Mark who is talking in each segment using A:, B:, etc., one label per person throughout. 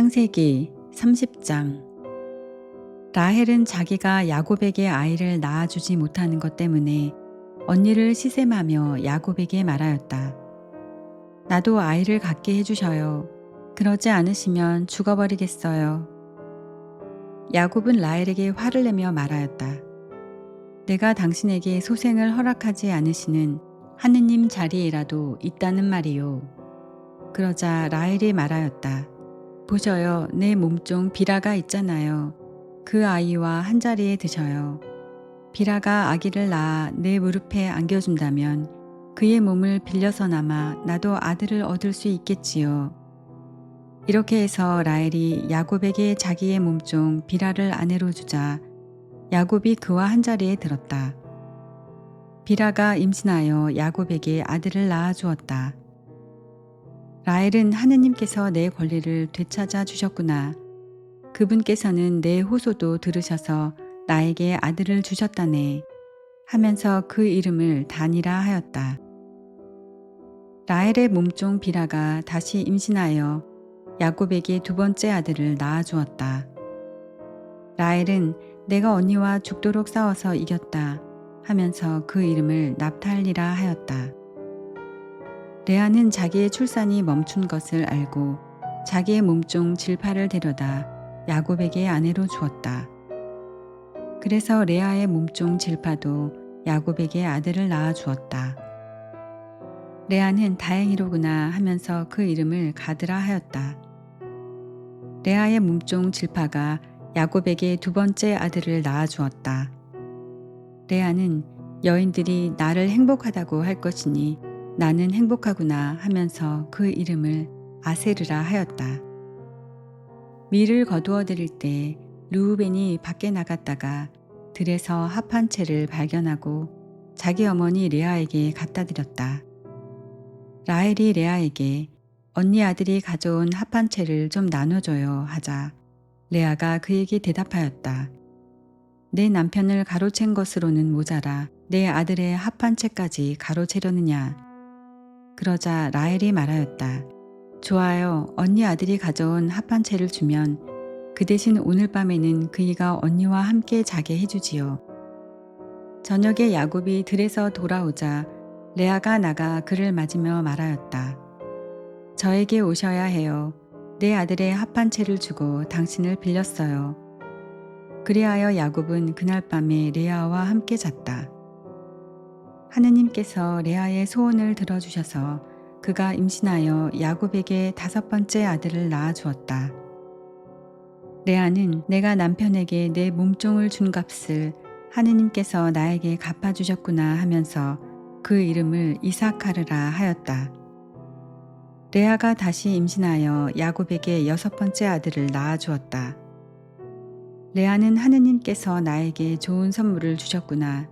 A: 창세기 30장. 라헬은 자기가 야곱에게 아이를 낳아주지 못하는 것 때문에 언니를 시샘하며 야곱에게 말하였다. 나도 아이를 갖게 해주셔요. 그러지 않으시면 죽어버리겠어요. 야곱은 라헬에게 화를 내며 말하였다. 내가 당신에게 소생을 허락하지 않으시는 하느님 자리에라도 있다는 말이요. 그러자 라헬이 말하였다. 보셔요, 내 몸종 비라가 있잖아요. 그 아이와 한자리에 드셔요. 비라가 아기를 낳아 내 무릎에 안겨준다면 그의 몸을 빌려서나마 나도 아들을 얻을 수 있겠지요. 이렇게 해서 라헬이 야곱에게 자기의 몸종 비라를 아내로 주자 야곱이 그와 한자리에 들었다. 비라가 임신하여 야곱에게 아들을 낳아 주었다. 라헬은 하느님께서 내 권리를 되찾아 주셨구나. 그분께서는 내 호소도 들으셔서 나에게 아들을 주셨다네 하면서 그 이름을 단이라 하였다. 라헬의 몸종 비라가 다시 임신하여 야곱에게 두 번째 아들을 낳아 주었다. 라헬은 내가 언니와 죽도록 싸워서 이겼다 하면서 그 이름을 납탈리라 하였다. 레아는 자기의 출산이 멈춘 것을 알고 자기의 몸종 질파를 데려다 야곱에게 아내로 주었다. 그래서 레아의 몸종 질파도 야곱에게 아들을 낳아 주었다. 레아는 다행이로구나 하면서 그 이름을 가드라 하였다. 레아의 몸종 질파가 야곱에게 두 번째 아들을 낳아 주었다. 레아는 여인들이 나를 행복하다고 할 것이니 나는 행복하구나 하면서 그 이름을 아세르라 하였다. 밀을 거두어 드릴 때 르우벤이 밖에 나갔다가 들에서 합 한 채를 발견하고 자기 어머니 레아에게 갖다 드렸다. 라헬이 레아에게 언니 아들이 가져온 합 한 채를 좀 나눠줘요 하자 레아가 그에게 대답하였다. 내 남편을 가로챈 것으로는 모자라 내 아들의 합 한 채까지 가로채려느냐. 그러자 라헬이 말하였다. 좋아요. 언니 아들이 가져온 합 한 채를 주면 그 대신 오늘 밤에는 그이가 언니와 함께 자게 해주지요. 저녁에 야곱이 들에서 돌아오자 레아가 나가 그를 맞으며 말하였다. 저에게 오셔야 해요. 내 아들의 합 한 채를 주고 당신을 빌렸어요. 그리하여 야곱은 그날 밤에 레아와 함께 잤다. 하느님께서 레아의 소원을 들어주셔서 그가 임신하여 야곱에게 다섯 번째 아들을 낳아 주었다. 레아는 내가 남편에게 내 몸종을 준 값을 하느님께서 나에게 갚아주셨구나 하면서 그 이름을 이삭하르라 하였다. 레아가 다시 임신하여 야곱에게 여섯 번째 아들을 낳아 주었다. 레아는 하느님께서 나에게 좋은 선물을 주셨구나.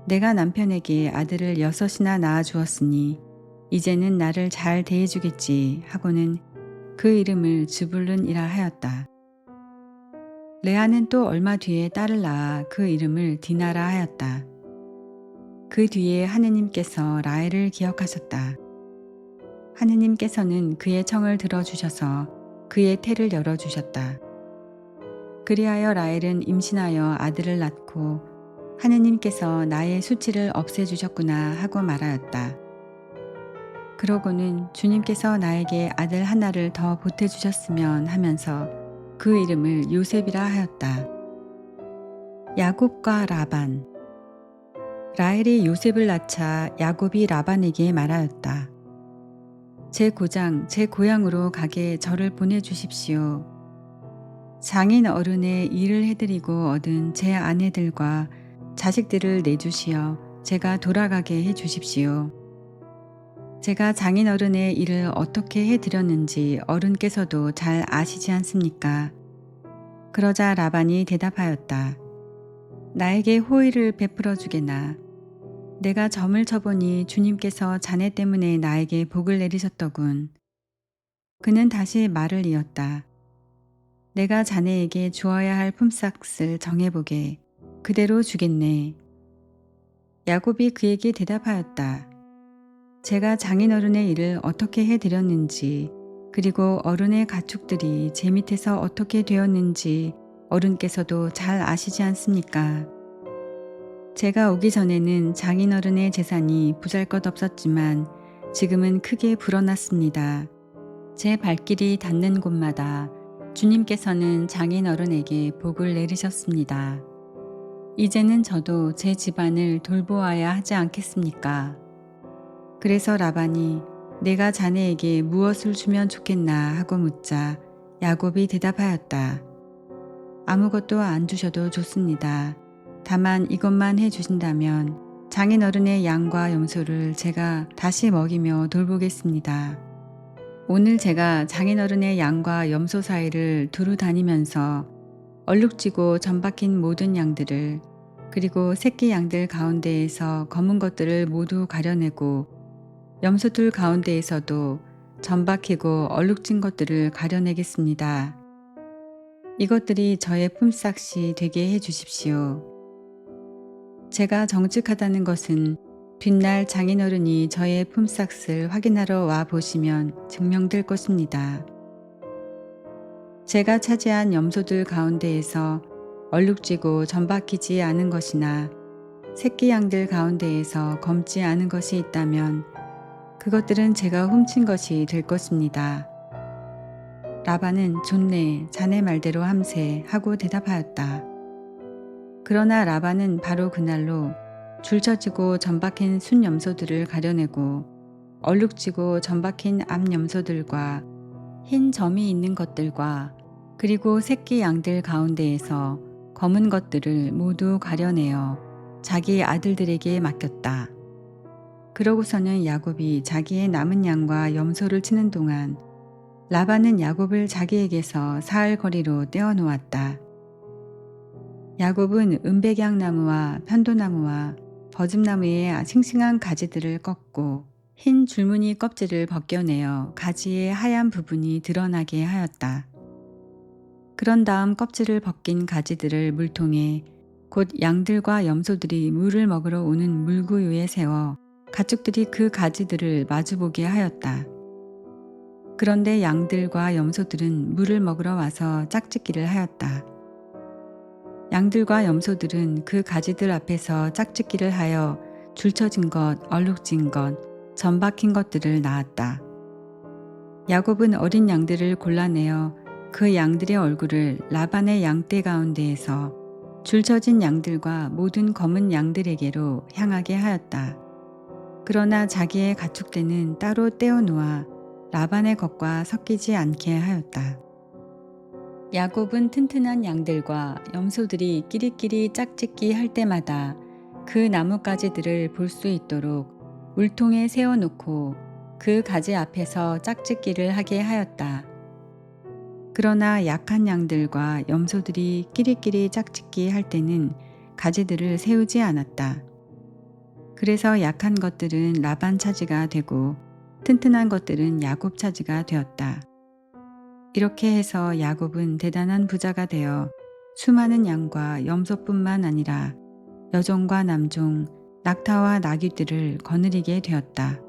A: 내가 남편에게 아들을 여섯이나 낳아 주었으니 이제는 나를 잘 대해주겠지 하고는 그 이름을 즈불룬이라 하였다. 레아는 또 얼마 뒤에 딸을 낳아 그 이름을 디나라 하였다. 그 뒤에 하느님께서 라헬을 기억하셨다. 하느님께서는 그의 청을 들어주셔서 그의 태를 열어주셨다. 그리하여 라헬은 임신하여 아들을 낳고 하느님께서 나의 수치를 없애주셨구나 하고 말하였다. 그러고는 주님께서 나에게 아들 하나를 더 보태주셨으면 하면서 그 이름을 요셉이라 하였다. 야곱과 라반. 라헬이 요셉을 낳자 야곱이 라반에게 말하였다. 제 고장, 제 고향으로 가게 저를 보내주십시오. 장인 어른의 일을 해드리고 얻은 제 아내들과 자식들을 내주시어 제가 돌아가게 해주십시오. 제가 장인 어른의 일을 어떻게 해드렸는지 어른께서도 잘 아시지 않습니까? 그러자 라반이 대답하였다. 나에게 호의를 베풀어 주게나. 내가 점을 쳐보니 주님께서 자네 때문에 나에게 복을 내리셨더군. 그는 다시 말을 이었다. 내가 자네에게 주어야 할 품삯을 정해보게. 그대로 주겠네. 야곱이 그에게 대답하였다. 제가 장인어른의 일을 어떻게 해드렸는지 그리고 어른의 가축들이 제 밑에서 어떻게 되었는지 어른께서도 잘 아시지 않습니까? 제가 오기 전에는 장인어른의 재산이 보잘것없었지만 지금은 크게 불어났습니다. 제 발길이 닿는 곳마다 주님께서는 장인어른에게 복을 내리셨습니다. 이제는 저도 제 집안을 돌보아야 하지 않겠습니까? 그래서 라반이 내가 자네에게 무엇을 주면 좋겠나 하고 묻자 야곱이 대답하였다. 아무것도 안 주셔도 좋습니다. 다만 이것만 해 주신다면 장인어른의 양과 염소를 제가 다시 먹이며 돌보겠습니다. 오늘 제가 장인어른의 양과 염소 사이를 두루 다니면서 얼룩지고 점박힌 모든 양들을 그리고 새끼 양들 가운데에서 검은 것들을 모두 가려내고 염소들 가운데에서도 점박히고 얼룩진 것들을 가려내겠습니다. 이것들이 저의 품삯이 되게 해 주십시오. 제가 정직하다는 것은 뒷날 장인어른이 저의 품삯을 확인하러 와 보시면 증명될 것입니다. 제가 차지한 염소들 가운데에서 얼룩지고 점박히지 않은 것이나 새끼 양들 가운데에서 검지 않은 것이 있다면 그것들은 제가 훔친 것이 될 것입니다. 라반은 좋네, 자네 말대로 함세 하고 대답하였다. 그러나 라반은 바로 그날로 줄쳐지고 점박힌 순 염소들을 가려내고 얼룩지고 점박힌 암 염소들과 흰 점이 있는 것들과 그리고 새끼 양들 가운데에서 검은 것들을 모두 가려내어 자기 아들들에게 맡겼다. 그러고서는 야곱이 자기의 남은 양과 염소를 치는 동안 라반은 야곱을 자기에게서 사흘 거리로 떼어 놓았다. 야곱은 은백양나무와 편도나무와 버즘나무의 싱싱한 가지들을 꺾고 흰 줄무늬 껍질을 벗겨내어 가지의 하얀 부분이 드러나게 하였다. 그런 다음 껍질을 벗긴 가지들을 물통에 곧 양들과 염소들이 물을 먹으러 오는 물구유에 세워 가축들이 그 가지들을 마주보게 하였다. 그런데 양들과 염소들은 물을 먹으러 와서 짝짓기를 하였다. 양들과 염소들은 그 가지들 앞에서 짝짓기를 하여 줄쳐진 것, 얼룩진 것, 점박힌 것들을 낳았다. 야곱은 어린 양들을 골라내어 그 양들의 얼굴을 라반의 양떼 가운데에서 줄쳐진 양들과 모든 검은 양들에게로 향하게 하였다. 그러나 자기의 가축대는 따로 떼어 놓아 라반의 것과 섞이지 않게 하였다. 야곱은 튼튼한 양들과 염소들이 끼리끼리 짝짓기 할 때마다 그 나뭇가지들을 볼 수 있도록 물통에 세워놓고 그 가지 앞에서 짝짓기를 하게 하였다. 그러나 약한 양들과 염소들이 끼리끼리 짝짓기 할 때는 가지들을 세우지 않았다. 그래서 약한 것들은 라반 차지가 되고 튼튼한 것들은 야곱 차지가 되었다. 이렇게 해서 야곱은 대단한 부자가 되어 수많은 양과 염소뿐만 아니라 여종과 남종, 낙타와 나귀들을 거느리게 되었다.